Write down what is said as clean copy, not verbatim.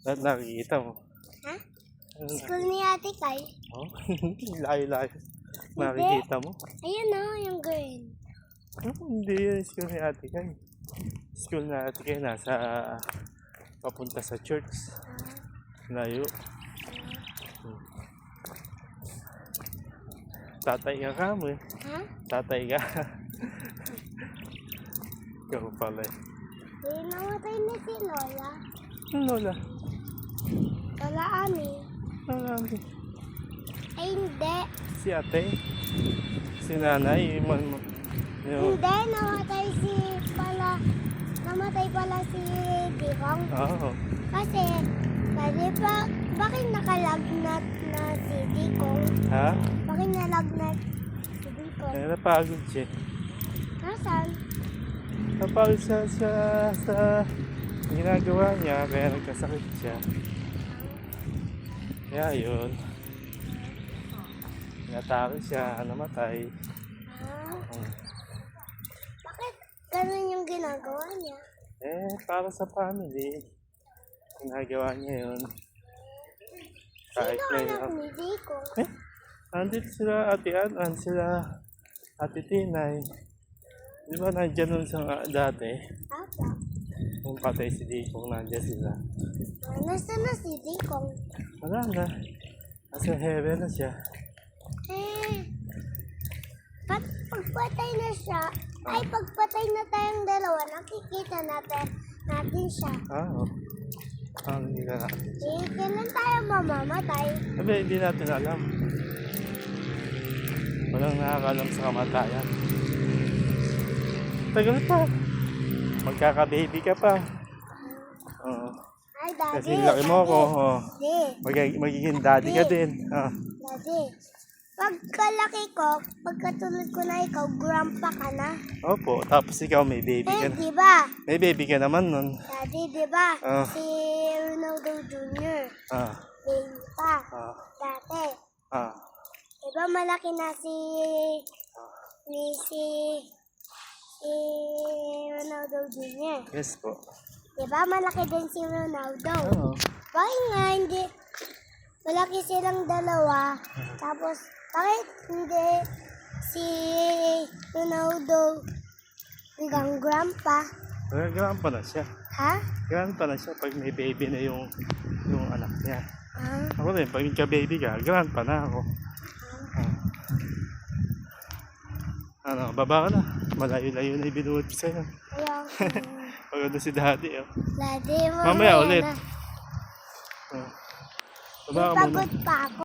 Lahat nakikita mo. Ha? Ano na? School ni Ate Kai. Oh, layo-layo. Nakikita mo? Ayun na, yung green. Hindi yun. School ni Ate Kay. School na Ate Kay nasa papunta sa church. Layo. Tatay ka ka mo eh. Ha? Tatay ka. Ikaw pala eh. Namatay na si Lola. Ano Lola? Lola Ami. Marami. Ay, hindi. Si ate? Si nanay? Yung... Hindi, namatay pala si Dikong. Oo. Kasi, bakit nakalagnat na si Dikong? Ha? Bakit nalagnat si Dikong? Eh, napagod siya. Nasaan? Napagod siya sa ginagawa niya, kaya nagkasakit siya. Kaya yun. Natake siya, namatay. Bakit ganun yung ginagawa niya? Eh, para sa family. Ginagawa niya yun. Kahit Sino may... anak ni Dikong? Eh, andito sila Ate Anan, sila Ate Tinay. Di ba nandiyan nun sa dati? Apa? Kung patay si Dikong, nandiyan sila. Nasaan na si Dikong? Wala na. Nasa heaven na siya. Pagpatay na siya, pagpatay na tayong dalawa, nakikita natin siya. Oo. Hindi ka natin. Kailan tayo mamamatay? Sabi, hindi natin alam. Walang nakakalam sa kamatayan. Tagal pa. Magkaka-baby ka pa. Oo. Ay, Daddy. Kasi laki mo ako. Daddy. Magiging daddy ka din. Daddy. Pagkalaki ko, pagkatulad ko na ikaw, grandpa ka na. Opo, tapos ikaw may baby ka na. Diba? May baby ka naman nun. Daddy, diba? Si Ronaldo Jr. Baby pa. Dati. Diba malaki na si Ronaldo Jr. Yes po. Diba malaki din si Ronaldo? Oo. Bakit nga hindi? Malaki silang dalawa. Tapos, bakit hindi si Ronaldo hanggang grandpa? Grandpa na siya. Ha? Grandpa na siya pag may baby na yung anak niya. Ah. Ako rin, pag nagka-baby ka, grandpa na ako. Baba ka na. Malayo-layo na ibinuot ko sa'yo. Ayaw. Pagod na si daddy. Daddy, Mamaya ulit. na. Baba ka muna. Pagod pa ako.